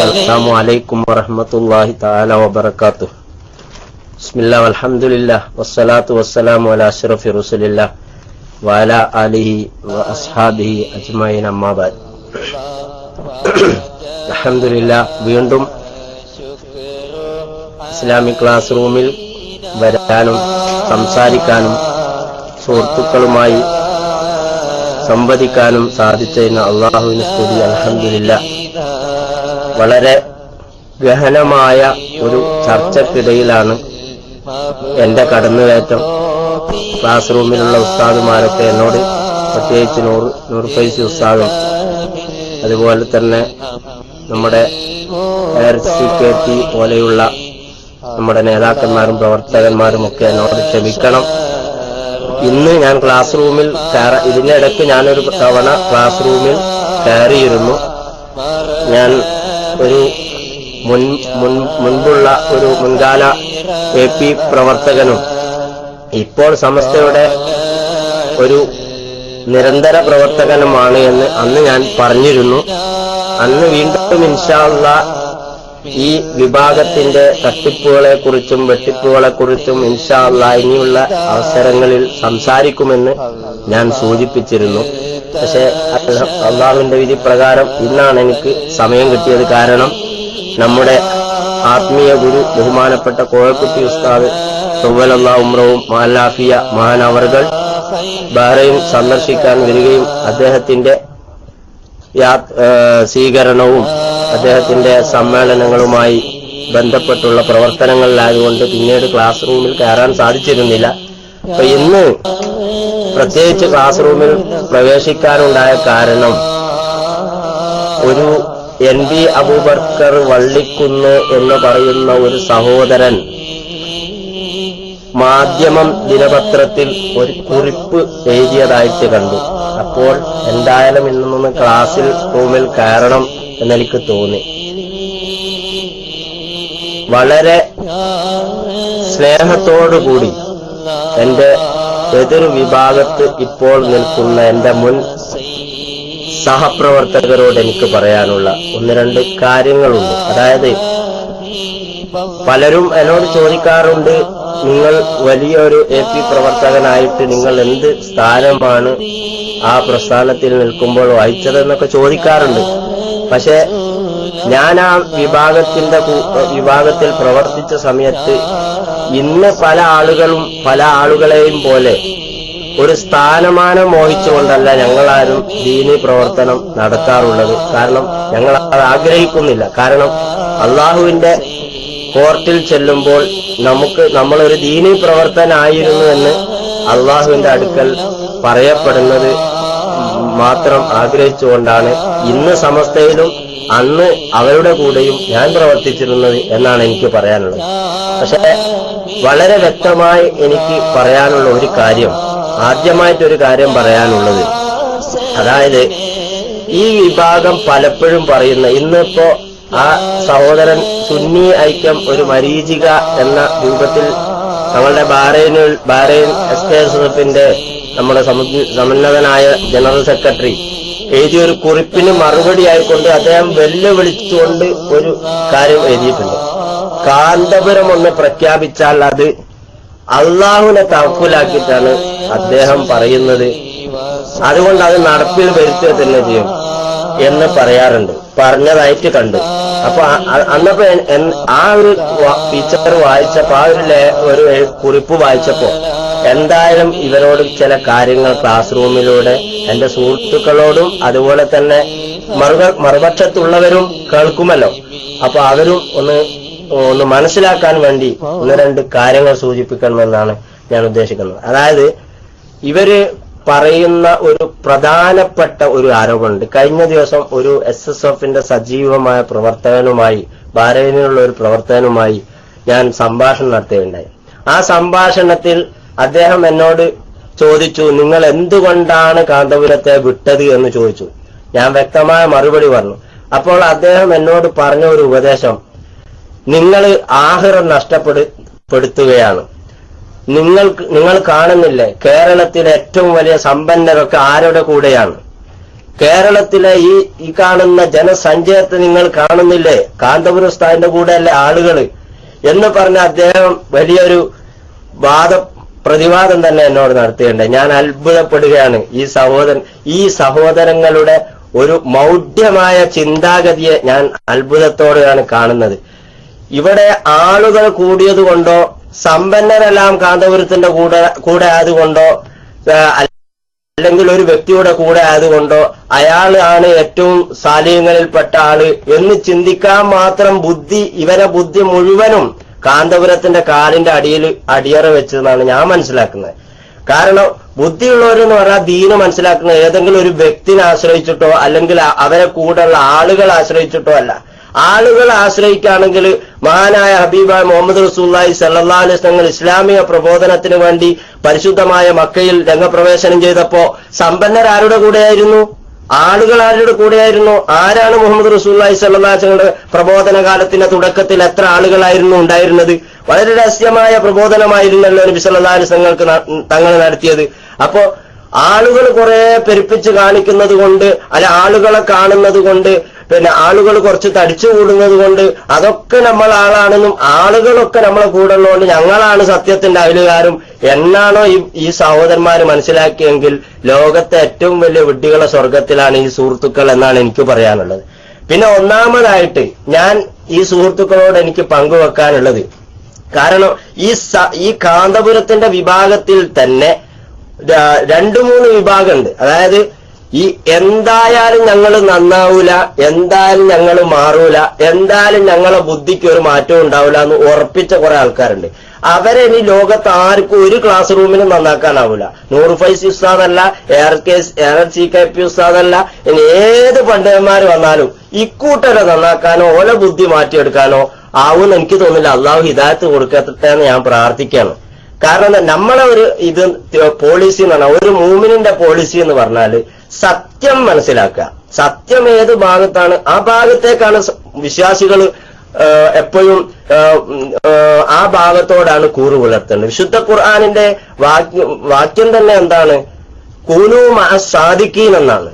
അസ്സലാമു അലൈക്കും വറഹ്മത്തുള്ളാഹി തആല വബറകാതുഹു. ബിസ്മില്ലാഹി വൽഹംദുലില്ലാഹ് വസ്സലാത്തു വസ്സലാമു അലാ അഷ്റഫി റസൂലില്ലാഹ് വഅലാ ആലിഹി വഅസ്ഹാബിഹി അജ്മഈൻ അമ്മാ ബഅദ്. അൽഹംദുലില്ലാഹ്, വീണ്ടും ഇസ്ലാമിക് ക്ലാസ് റൂമിൽ വരാനും സംസാരിക്കാനും സുഹൃത്തുക്കളുമായി സംവദിക്കാനും സാധിച്ചതിന് അല്ലാഹുവിന് സ്തുതി. അൽഹംദുലില്ലാഹ്, വളരെ ഗഹനമായ ഒരു ചർച്ചക്കിടയിലാണ് എന്റെ കടന്നുകയറ്റം. ക്ലാസ് റൂമിലുള്ള ഉസ്താദുമാരൊക്കെ എന്നോട്, പ്രത്യേകിച്ച് നൂർ ഫൈസി ഉസ്താദും അതുപോലെ തന്നെ നമ്മുടെ RCKT പോലെയുള്ള നമ്മുടെ നേതാക്കന്മാരും പ്രവർത്തകന്മാരും ഒക്കെ എന്നോട് ക്ഷമിക്കണം. ഇന്ന് ഞാൻ ക്ലാസ് റൂമിൽ ഇതിന്റെ ഇടയ്ക്ക് ഞാനൊരു തവണ ക്ലാസ് റൂമിൽ കയറിയിരുന്നു. ഞാൻ ഒരു മുൻപുള്ള ഒരു മുൻകാല AP പ്രവർത്തകനും ഇപ്പോൾ സമസ്തയുടെ ഒരു നിരന്തര പ്രവർത്തകനുമാണ് എന്ന് അന്ന് ഞാൻ പറഞ്ഞിരുന്നു. അന്ന് വീണ്ടും ഇൻഷാ അല്ലാഹ് ഈ വിഭാഗത്തിന്റെ തട്ടിപ്പുകളെക്കുറിച്ചും വെട്ടിപ്പുകളെക്കുറിച്ചും ഇൻഷാ അല്ലാഹ് ഇനിയുള്ള അവസരങ്ങളിൽ സംസാരിക്കുമെന്ന് ഞാൻ സൂചിപ്പിച്ചിരുന്നു. പക്ഷെ അള്ളാഹുവിന്റെ വിധി പ്രകാരം ഇന്നാണ് എനിക്ക് സമയം കിട്ടിയത്. കാരണം നമ്മുടെ ആത്മീയ ഗുരു ബഹുമാനപ്പെട്ട കോഴക്കുട്ടി ഉസ്താദ് തവ്വലല്ലാഹു ഉംറഹു മഅലാഫിയ മഹാനവർകൾ ബഹ്റൈൻ സന്ദർശിക്കാൻ വരികയും അദ്ദേഹത്തിന്റെ സ്വീകരണവും അദ്ദേഹത്തിന്റെ സമ്മേളനങ്ങളുമായി ബന്ധപ്പെട്ടുള്ള പ്രവർത്തനങ്ങളിലായതുകൊണ്ട് പിന്നീട് ക്ലാസ് റൂമിൽ കയറാൻ സാധിച്ചിരുന്നില്ല. അപ്പൊ ഇന്ന് പ്രത്യേകിച്ച് ക്ലാസ് റൂമിൽ പ്രവേശിക്കാനുണ്ടായ കാരണം, ഒരു NB അബൂബക്കർ വള്ളിക്കുന്ന് എന്ന് പറയുന്ന ഒരു സഹോദരൻ മാധ്യമം ദിനപത്രത്തിൽ ഒരു കുറിപ്പ് എഴുതിയതായിട്ട് കണ്ടു. അപ്പോൾ എന്തായാലും ഇന്നൊന്ന് ക്ലാസ്സിൽ റൂമിൽ കയറണം എന്നെനിക്ക് തോന്നി. വളരെ സ്നേഹത്തോടുകൂടി എന്റെ എതിർ വിഭാഗത്ത് ഇപ്പോൾ നിൽക്കുന്ന എന്റെ മുൻ സഹപ്രവർത്തകരോട് എനിക്ക് പറയാനുള്ള ഒന്ന് രണ്ട് കാര്യങ്ങളുണ്ട്. അതായത്, പലരും എന്നോട് ചോദിക്കാറുണ്ട്, നിങ്ങൾ വലിയൊരു AP പ്രവർത്തകനായിട്ട് നിങ്ങൾ എന്ത് സ്ഥാനമാണ് ആ പ്രസ്ഥാനത്തിൽ നിൽക്കുമ്പോൾ വഹിച്ചതെന്നൊക്കെ ചോദിക്കാറുണ്ട്. പക്ഷെ ഞാൻ ആ വിഭാഗത്തിൽ പ്രവർത്തിച്ച സമയത്ത് ഇന്ന് പല ആളുകളെയും പോലെ ഒരു സ്ഥാനമാനം മോഹിച്ചുകൊണ്ടല്ല ഞങ്ങളാരും ദീനി പ്രവർത്തനം നടത്താറുള്ളത്. കാരണം ഞങ്ങൾ അത് ആഗ്രഹിക്കുന്നില്ല. കാരണം അള്ളാഹുവിന്റെ കോർട്ടിൽ ചെല്ലുമ്പോൾ നമ്മളൊരു ദീനി പ്രവർത്തനായിരുന്നു എന്ന് അള്ളാഹുവിന്റെ അടുക്കൽ പറയപ്പെടുന്നത് മാത്രം ആഗ്രഹിച്ചുകൊണ്ടാണ് ഇന്ന് സമസ്തയിലും അന്ന് അവരുടെ കൂടെയും ഞാൻ പ്രവർത്തിച്ചിരുന്നത് എന്നാണ് എനിക്ക് പറയാനുള്ളത്. പക്ഷെ വളരെ വ്യക്തമായി എനിക്ക് പറയാനുള്ള ഒരു കാര്യം, ആദ്യമായിട്ടൊരു കാര്യം പറയാനുള്ളത്, അതായത് ഈ വിഭാഗം പലപ്പോഴും പറയുന്ന, ഇന്നിപ്പോ ആ സഹോദരൻ സുന്നി ഐക്യം ഒരു മരീചിക എന്ന രൂപത്തിൽ നമ്മളുടെ ബഹ്റൈൻ SKSFന്റെ നമ്മുടെ സമുന്നതനായ ജനറൽ സെക്രട്ടറി എഴുതിയൊരു കുറിപ്പിന് മറുപടി ആയിക്കൊണ്ട് അദ്ദേഹം വെല്ലുവിളിച്ചുകൊണ്ട് ഒരു കാര്യം എഴുതിയിട്ടുണ്ട്. കാന്തപുരം ഒന്ന് പ്രഖ്യാപിച്ചാൽ അത് അള്ളാഹുവിനെ തവക്കുലാക്കിയിട്ടാണ് അദ്ദേഹം പറയുന്നത്, അതുകൊണ്ട് അത് നടപ്പിൽ വരുത്തുക തന്നെ ചെയ്യും എന്ന് പറയാറുണ്ട്, പറഞ്ഞതായിട്ട് കണ്ടു. അപ്പൊ അന്നപ്പോ ആ ഒരു ഫീച്ചർ വായിച്ചപ്പോ, ആ ഒരു കുറിപ്പ് വായിച്ചപ്പോ എന്തായാലും ഇവരോട് ചില കാര്യങ്ങൾ ക്ലാസ് റൂമിലൂടെ എന്റെ സുഹൃത്തുക്കളോടും അതുപോലെ തന്നെ മറുപക്ഷത്തുള്ളവരും കേൾക്കുമല്ലോ, അപ്പൊ അവരും ഒന്ന് മനസ്സിലാക്കാൻ വേണ്ടി ഒന്ന് രണ്ട് കാര്യങ്ങൾ സൂചിപ്പിക്കണമെന്നാണ് ഞാൻ ഉദ്ദേശിക്കുന്നത്. അതായത്, ഇവര് പറയുന്ന ഒരു പ്രധാനപ്പെട്ട ഒരു ആരോപണമുണ്ട്. കഴിഞ്ഞ ദിവസം ഒരു SSFന്റെ സജീവമായ പ്രവർത്തകനുമായി, ബഹ്റൈനിലുള്ള ഒരു പ്രവർത്തകനുമായി ഞാൻ സംഭാഷണം നടത്തുകയുണ്ടായി. ആ സംഭാഷണത്തിൽ അദ്ദേഹം എന്നോട് ചോദിച്ചു, നിങ്ങൾ എന്തുകൊണ്ടാണ് കാന്തപുരത്തെ വിട്ടത് എന്ന് ചോദിച്ചു. ഞാൻ വ്യക്തമായ മറുപടി പറഞ്ഞു. അപ്പോൾ അദ്ദേഹം എന്നോട് പറഞ്ഞ ഒരു ഉപദേശം, നിങ്ങൾ ആഖിറ നഷ്ടപ്പെടുത്തുകയാണ്, നിങ്ങൾ കാണുന്നില്ലേ കേരളത്തിലെ ഏറ്റവും വലിയ സമ്പന്നരൊക്കെ ആരുടെ കൂടെയാണ്? കേരളത്തിലെ ഈ കാണുന്ന ജനസഞ്ചയത്തെ നിങ്ങൾ കാണുന്നില്ലേ? കാന്തപുരം ഉസ്താദിന്റെ കൂടെയല്ലേ ആളുകൾ എന്ന് പറഞ്ഞ അദ്ദേഹം വലിയൊരു പ്രതിവാദം തന്നെ എന്നോട് നടത്തിയിട്ടുണ്ട്. ഞാൻ അത്ഭുതപ്പെടുകയാണ്. ഈ സഹോദരങ്ങളുടെ ഒരു മൗഢ്യമായ ചിന്താഗതിയെ ഞാൻ അത്ഭുതത്തോടെയാണ് കാണുന്നത്. ഇവിടെ ആളുകൾ കൂടിയത് കൊണ്ടോ സമ്പന്നരെല്ലാം കാന്തപുരത്തിന്റെ കൂടെ ആയതുകൊണ്ടോ അല്ലെങ്കിൽ ഒരു വ്യക്തിയുടെ കൂടെ ആയതുകൊണ്ടോ അയാളാണ് ഏറ്റവും സാലിഹ്യങ്ങളിൽപ്പെട്ട ആള് എന്ന് ചിന്തിക്കാൻ മാത്രം ഇവരെ ബുദ്ധി മുഴുവനും കാന്തപുരത്തിന്റെ കാലിന്റെ അടിയറ വെച്ചതെന്നാണ് ഞാൻ മനസ്സിലാക്കുന്നത്. കാരണം ബുദ്ധിയുള്ളവരെന്ന് പറഞ്ഞാൽ ദീന് മനസ്സിലാക്കുന്നത് ഏതെങ്കിലും ഒരു വ്യക്തിനെ ആശ്രയിച്ചിട്ടോ അല്ലെങ്കിൽ അവരെ കൂടെയുള്ള ആളുകൾ ആശ്രയിച്ചിട്ടോ അല്ല. ആളുകൾ ആശ്രയിക്കുകയാണെങ്കിൽ മഹാനായ ഹബീബായ മുഹമ്മദ് റസൂലുള്ളാഹി സ്വല്ലല്ലാഹു അലൈഹി വസല്ലം ഇസ്ലാമിക പ്രബോധനത്തിന് വേണ്ടി പരിശുദ്ധമായ മക്കയിൽ രംഗപ്രവേശനം ചെയ്തപ്പോ സമ്പന്നരാരുടെ കൂടെയായിരുന്നു? ആളുകൾ ആരുടെ കൂടെയായിരുന്നു? ആരാണ് മുഹമ്മദ് റസൂലുള്ളാഹി സ്വല്ലല്ലാഹു അലൈഹി വസല്ലം പ്രബോധന കാലത്തിന്റെ തുടക്കത്തിൽ എത്ര ആളുകളായിരുന്നു ഉണ്ടായിരുന്നത്? വളരെ രഹസ്യമായ പ്രബോധനമായിരുന്നല്ലോ നബി സല്ലല്ലാഹു അലൈഹി വസല്ലം തങ്ങൾ നടത്തിയത്. അപ്പോ ആളുകൾ കുറെ പെരുപ്പിച്ച് കാണിക്കുന്നത് കൊണ്ട് ആളുകളെ കാണുന്നത് കൊണ്ട് ആളുകൾ കുറച്ച് തടിച്ചു കൂടുന്നത് കൊണ്ട് അതൊക്കെ നമ്മൾ ആളാണെന്നും ആളുകളൊക്കെ നമ്മളെ കൂടെ ഉള്ളതുകൊണ്ട് ഞങ്ങളാണ് സത്യത്തിന്റെ അയലുകാരും എന്നാണോ ഈ സഹോദരന്മാര് മനസ്സിലാക്കിയെങ്കിൽ ലോകത്തെ ഏറ്റവും വലിയ വിഡ്ഢികളെ സ്വർഗത്തിലാണ് ഈ സുഹൃത്തുക്കൾ എന്നാണ് എനിക്ക് പറയാനുള്ളത്. പിന്നെ ഒന്നാമതായിട്ട് ഞാൻ ഈ സുഹൃത്തുക്കളോട് എനിക്ക് പങ്കുവെക്കാനുള്ളത്, കാരണം ഈ കാന്തപുരത്തിന്റെ വിഭാഗത്തിൽ തന്നെ 2-3 വിഭാഗമുണ്ട്. അതായത് എന്തായാലും ഞങ്ങൾ നന്നാവൂല, എന്തായാലും ഞങ്ങൾ മാറൂല, എന്തായാലും ഞങ്ങളെ ബുദ്ധിക്ക് ഒരു മാറ്റവും ഉണ്ടാവില്ല എന്ന് ഉറപ്പിച്ച കുറെ ആൾക്കാരുണ്ട്. അവരെ ഇനി ലോകത്ത് ആർക്കും ഒരു ക്ലാസ് റൂമിനും നന്നാക്കാനാവൂല. നൂർ ഫൈസി ഉസ്താദല്ല, ARCKP ഉസ്താദല്ല, ഇനി ഏത് പണ്ഡിതന്മാർ വന്നാലും ഇക്കൂട്ടരെ നന്നാക്കാനോ ഓല ബുദ്ധി മാറ്റിയെടുക്കാനോ ആവുമെന്ന് എനിക്ക് തോന്നില്ല. അള്ളാഹു ഹിദായത്ത് കൊടുക്കട്ടെ എന്ന് ഞാൻ പ്രാർത്ഥിക്കുകയാണ്. കാരണം നമ്മളെ ഒരു പോളിസി എന്ന് പറഞ്ഞാൽ, ഒരു മൂമിനിന്റെ പോളിസി എന്ന് പറഞ്ഞാല് സത്യം മനസ്സിലാക്കുക. സത്യം ഏത് ഭാഗത്താണ് ആ ഭാഗത്തേക്കാണ് വിശ്വാസികൾ എപ്പോഴും ആ ഭാഗത്തോടാണ് കൂറ് പുലർത്തേണ്ടത്. വിശുദ്ധ ഖുർആനിന്റെ വാക്യം തന്നെ എന്താണ്? കൂനൂ മഅ സാദിഖീൻ എന്നാണ്.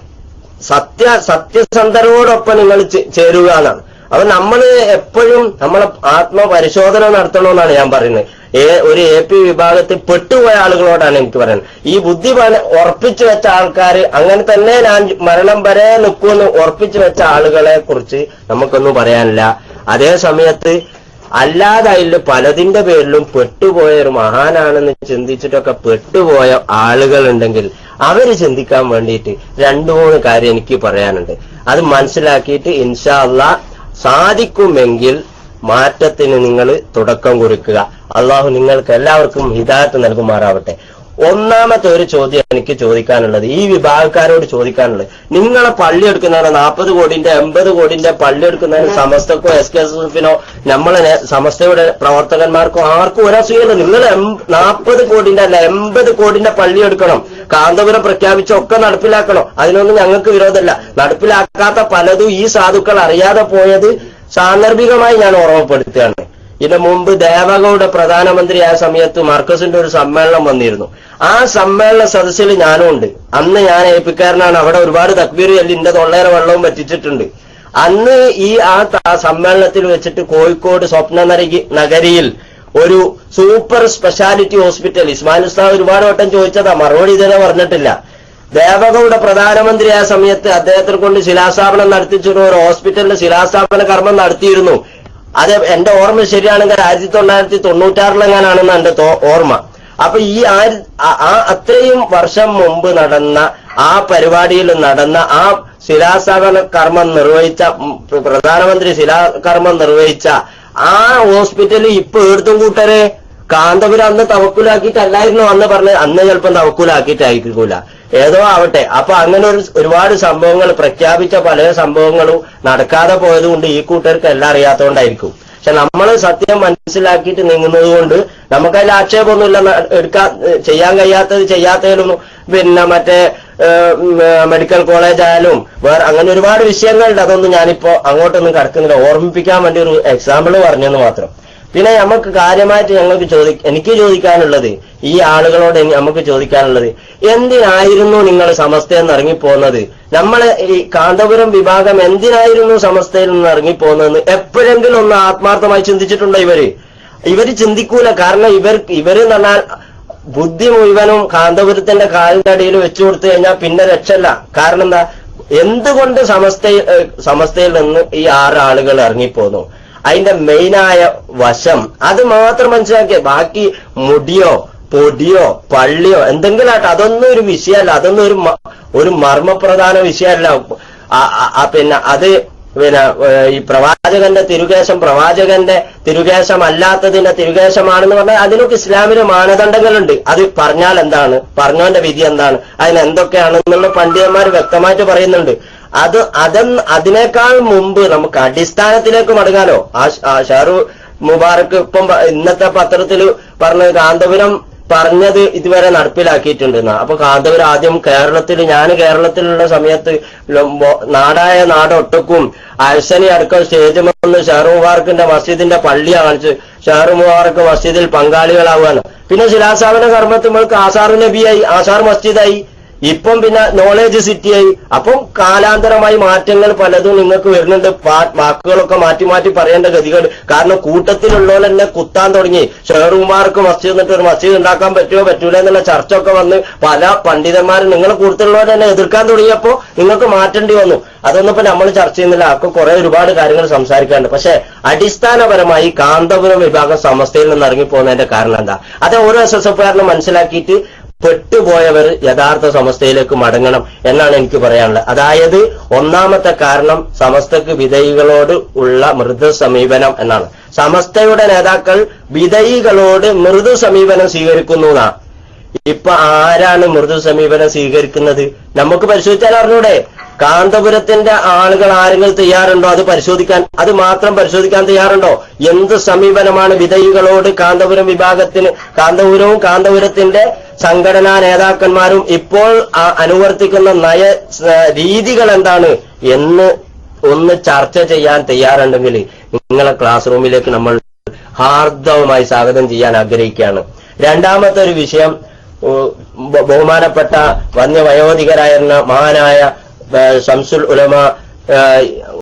സത്യസന്ധരോടൊപ്പം നിങ്ങൾ ചേരുക എന്നാണ്. അപ്പൊ നമ്മൾ എപ്പോഴും നമ്മളെ ആത്മപരിശോധന നടത്തണമെന്നാണ് ഞാൻ പറയുന്നത്. ഒരു AP വിഭാഗത്തിൽ പെട്ടുപോയ ആളുകളോടാണ് എനിക്ക് പറയുന്നത്. ഈ ബുദ്ധി ഉറപ്പിച്ചു വെച്ച ആൾക്കാർ, അങ്ങനെ തന്നെ ഞാൻ മരണം വരെ നിൽക്കുമെന്ന് ഉറപ്പിച്ചു വെച്ച ആളുകളെ കുറിച്ച് നമുക്കൊന്നും പറയാനില്ല. അതേ സമയത്ത് അല്ലാതായില്ല പലതിന്റെ പേരിലും പെട്ടുപോയ ഒരു മഹാനാണെന്ന് ചിന്തിച്ചിട്ടൊക്കെ പെട്ടുപോയ ആളുകൾ ഉണ്ടെങ്കിൽ അവര് ചിന്തിക്കാൻ വേണ്ടിയിട്ട് 2-3 കാര്യം എനിക്ക് പറയാനുണ്ട്. അത് മനസ്സിലാക്കിയിട്ട് ഇൻഷാ അല്ലാഹ് സാധിക്കുമെങ്കിൽ മാറ്റത്തിന് നിങ്ങൾ തുടക്കം കുറിക്കുക. അള്ളാഹു നിങ്ങൾക്ക് എല്ലാവർക്കും ഹിദായത്ത് നൽകുമാറാവട്ടെ. ഒന്നാമത്തെ ഒരു ചോദ്യം എനിക്ക് ചോദിക്കാനുള്ളത്, ഈ വിഭാഗക്കാരോട് ചോദിക്കാനുള്ളത്, നിങ്ങളെ പള്ളി എടുക്കുന്നവരെ 40 കോടിന്റെ 80 കോടിന്റെ പള്ളി എടുക്കുന്നതിന് സമസ്തക്കോ SKSFനോ നമ്മളെ സമസ്തയുടെ പ്രവർത്തകന്മാർക്കോ ആർക്കും ഒരസുഖമില്ല. നിങ്ങൾ 40 കോടിന്റെ അല്ല 80 കോടിന്റെ പള്ളി എടുക്കണം. കാന്തപുരം പ്രഖ്യാപിച്ചൊക്കെ നടപ്പിലാക്കണം. അതിനൊന്നും ഞങ്ങൾക്ക് വിരോധമല്ല. നടപ്പിലാക്കാത്ത പലതും ഈ സാധുക്കൾ അറിയാതെ പോയത് സാന്ദർഭികമായി ഞാൻ ഓർമ്മപ്പെടുത്തുകയാണ്. ഇതിനു മുമ്പ് ദേവഗൌഡ പ്രധാനമന്ത്രിയായ സമയത്ത് മർക്കസിന്റെ ഒരു സമ്മേളനം വന്നിരുന്നു. ആ സമ്മേളന സദസ്സിൽ ഞാനും ഉണ്ട്. അന്ന് ഞാൻ ഏപ്പിക്കാരനാണ്. അവിടെ ഒരുപാട് തക്ബീർ ചൊല്ലി എന്റെ തൊള്ളേറെ വെള്ളവും പറ്റിച്ചിട്ടുണ്ട്. അന്ന് ആ സമ്മേളനത്തിൽ വെച്ചിട്ട് കോഴിക്കോട് സ്വപ്ന നഗരിയിൽ ഒരു സൂപ്പർ സ്പെഷ്യാലിറ്റി ഹോസ്പിറ്റൽ, ഇസ്മായിൽ ഉസ്താദ് ഒരുപാട് വട്ടം ചോദിച്ചതാ, മറുപടി ഇതുവരെ പറഞ്ഞിട്ടില്ല. ദേവഗൌഡ പ്രധാനമന്ത്രിയായ സമയത്ത് അദ്ദേഹത്തെ കൊണ്ട് ശിലാസ്ഥാപനം നടത്തിച്ചിട്ട് ഒരു ഹോസ്പിറ്റലിന്റെ ശിലാസ്ഥാപന കർമ്മം നടത്തിയിരുന്നു. അത് എന്റെ ഓർമ്മ ശരിയാണെങ്കിൽ 1996 എന്റെ ഓർമ്മ. അപ്പൊ അത്രയും വർഷം മുമ്പ് നടന്ന ആ പരിപാടിയിൽ നടന്ന ആ ശിലാസ്ഥാപന കർമ്മം നിർവഹിച്ച പ്രധാനമന്ത്രി ശിലാകർമ്മം നിർവഹിച്ച ആ ഹോസ്പിറ്റലിൽ ഇപ്പൊ എടുത്തും കൂട്ടരെ കാന്തപുരം അന്ന് തവക്കുലാക്കിയിട്ടല്ലായിരുന്നു അന്ന് പറഞ്ഞത്. അന്ന് ചിലപ്പം തവക്കുലാക്കിയിട്ടായിരിക്കൂല, ഏതോ ആവട്ടെ. അപ്പൊ അങ്ങനെ ഒരുപാട് സംഭവങ്ങൾ പ്രഖ്യാപിച്ച പല സംഭവങ്ങളും നടക്കാതെ പോയതുകൊണ്ട് ഈ കൂട്ടർക്ക് എല്ലാം അറിയാത്തതുകൊണ്ടായിരിക്കും. പക്ഷെ നമ്മൾ സത്യം മനസ്സിലാക്കിയിട്ട് നീങ്ങുന്നത് കൊണ്ട് നമുക്കതിൽ ആക്ഷേപമൊന്നുമില്ല. ചെയ്യാൻ ചെയ്യാത്തതിലൊന്നും പിന്നെ മറ്റേ മെഡിക്കൽ കോളേജ് ആയാലും വേറെ അങ്ങനെ ഒരുപാട് വിഷയങ്ങളുണ്ട്. അതൊന്നും ഞാനിപ്പോ അങ്ങോട്ടൊന്നും കടക്കുന്നില്ല. ഓർമ്മിപ്പിക്കാൻ വേണ്ടി ഒരു എക്സാമ്പിൾ പറഞ്ഞെന്ന് മാത്രം. പിന്നെ നമുക്ക് കാര്യമായിട്ട് എനിക്ക് ചോദിക്കാനുള്ളത്, ഈ ആളുകളോട് നമുക്ക് ചോദിക്കാനുള്ളത്, എന്തിനായിരുന്നു നിങ്ങൾ സമസ്തയിൽ നിന്ന് ഇറങ്ങിപ്പോകുന്നത്? നമ്മളെ ഈ കാന്തപുരം വിഭാഗം എന്തിനായിരുന്നു സമസ്തയിൽ നിന്ന് ഇറങ്ങിപ്പോകുന്നതെന്ന് എപ്പോഴെങ്കിലും ഒന്ന് ആത്മാർത്ഥമായി ചിന്തിച്ചിട്ടുണ്ടോ? ഇവര് ചിന്തിക്കൂല. കാരണം ഇവര് എന്ന് പറഞ്ഞാൽ ബുദ്ധി മുഴുവനും കാന്തപുരത്തിന്റെ കാലിന്റെ അടിയിൽ വെച്ചു കൊടുത്തു കഴിഞ്ഞാൽ പിന്നെ രക്ഷല്ല. കാരണം എന്താ, എന്തുകൊണ്ട് സമസ്തയിൽ നിന്ന് ഈ 6 ആളുകൾ ഇറങ്ങിപ്പോന്നു? അതിന്റെ മെയിനായ വശം അത് മാത്രം മനസ്സിലാക്കിയ, ബാക്കി മുടിയോ പൊടിയോ പള്ളിയോ എന്തെങ്കിലും ആട്ടെ, അതൊന്നും ഒരു വിഷയമല്ല, അതൊന്നും ഒരു മർമ്മപ്രധാന വിഷയമല്ല. പിന്നെ അത് ഈ പ്രവാചകന്റെ തിരുകേശം അല്ലാത്തതിന്റെ തിരുകേശമാണെന്ന് പറഞ്ഞാൽ അതിനൊക്കെ ഇസ്ലാമിന് മാനദണ്ഡങ്ങളുണ്ട്. അത് പറഞ്ഞാൽ എന്താണ്, പറഞ്ഞവന്റെ വിധി എന്താണ്, അതിനെന്തൊക്കെയാണെന്നുള്ള പണ്ഡിതന്മാർ വ്യക്തമായിട്ട് പറയുന്നുണ്ട്. അതിനേക്കാൾ മുമ്പ് നമുക്ക് അടിസ്ഥാനത്തിലേക്ക് മടങ്ങാലോ. ഷാറു മുബാറക്ക് ഇപ്പം ഇന്നത്തെ പത്രത്തിൽ പറഞ്ഞത് കാന്തപുരം പറഞ്ഞത് ഇതുവരെ നടപ്പിലാക്കിയിട്ടുണ്ടെന്നാ. അപ്പൊ കാന്തപുരം ആദ്യം ഞാൻ കേരളത്തിലുള്ള സമയത്ത് നാടായ നാടൊട്ടുക്കും അഴ്സനി അടക്കം സ്റ്റേജ് വന്ന് ഷാറു മുബാറക്കിന്റെ മസ്ജിദിന്റെ പള്ളി കാണിച്ച് ഷാറു മുബാറക്ക് മസ്ജിദിൽ പങ്കാളികളാവുകയാണ്. പിന്നെ ശിലാസ്ഥാപന കർമ്മത്തുമ്പോൾക്ക് ആസാർ നബിയായി, ആസാർ മസ്ജിദായി, ഇപ്പം പിന്നെ നോളേജ് സിറ്റിയായി. അപ്പം കാലാന്തരമായി മാറ്റങ്ങൾ പലതും നിങ്ങൾക്ക് വരുന്നുണ്ട്. വാക്കുകളൊക്കെ മാറ്റി മാറ്റി പറയേണ്ട ഗതികൾ. കാരണം കൂട്ടത്തിലുള്ളവർ തന്നെ കുത്താൻ തുടങ്ങി. ഷെയറുമാർക്ക് മസ്ജിദ് എന്നിട്ട് ഒരു മസ്ജിദ് ഉണ്ടാക്കാൻ പറ്റുമോ പറ്റൂല എന്നുള്ള ചർച്ച ഒക്കെ വന്ന് പല പണ്ഡിതന്മാരും നിങ്ങളെ കൂട്ടത്തിലുള്ളവർ തന്നെ എതിർക്കാൻ തുടങ്ങിയപ്പോ നിങ്ങൾക്ക് മാറ്റേണ്ടി വന്നു. അതൊന്നും ഇപ്പൊ നമ്മൾ ചർച്ച ചെയ്യുന്നില്ല. ഒക്കെ ഒരുപാട് കാര്യങ്ങൾ സംസാരിക്കാറുണ്ട്. പക്ഷെ അടിസ്ഥാനപരമായി കാന്തപുരം വിഭാഗം സമസ്തയിൽ നിന്ന് ഇറങ്ങിപ്പോകുന്നതിന്റെ കാരണം എന്താ? അത് ഓരോ SSF-കാരനും മനസ്സിലാക്കിയിട്ട് പെട്ടുപോയവർ യഥാർത്ഥ സമസ്തയിലേക്ക് മടങ്ങണം എന്നാണ് എനിക്ക് പറയാനുള്ളത്. അതായത് ഒന്നാമത്തെ കാരണം സമസ്തക്ക് വിധേയികളോട് ഉള്ള മൃദു സമീപനം എന്നാണ്. സമസ്തയുടെ നേതാക്കൾ വിധേയികളോട് മൃദു സമീപനം സ്വീകരിക്കുന്നു എന്നാ. ഇപ്പൊ ആരാണ് മൃദു സമീപനം സ്വീകരിക്കുന്നത്? നമുക്ക് പരിശോധിച്ചാൽ അറിഞ്ഞൂടെ? കാന്തപുരത്തിന്റെ ആളുകൾ ആരെങ്കിലും തയ്യാറുണ്ടോ അത് പരിശോധിക്കാൻ? അത് മാത്രം പരിശോധിക്കാൻ തയ്യാറുണ്ടോ? എന്ത് സമീപനമാണ് വിധേയികളോട് കാന്തപുരം വിഭാഗത്തിന്, കാന്തപുരവും കാന്തപുരത്തിന്റെ സംഘടനാ നേതാക്കന്മാരും ഇപ്പോൾ അനുവർത്തിക്കുന്ന രീതികൾ എന്താണ് എന്ന് ഒന്ന് ചർച്ച ചെയ്യാൻ തയ്യാറുണ്ടെങ്കിൽ നിങ്ങളെ ക്ലാസ് റൂമിലേക്ക് നമ്മൾ ഹാർദവമായി സ്വാഗതം ചെയ്യാൻ ആഗ്രഹിക്കുകയാണ്. രണ്ടാമത്തെ ഒരു വിഷയം, ബഹുമാനപ്പെട്ട വന്യവയോധികരായിരുന്ന മഹാനായ ശംസുൽ ഉലമ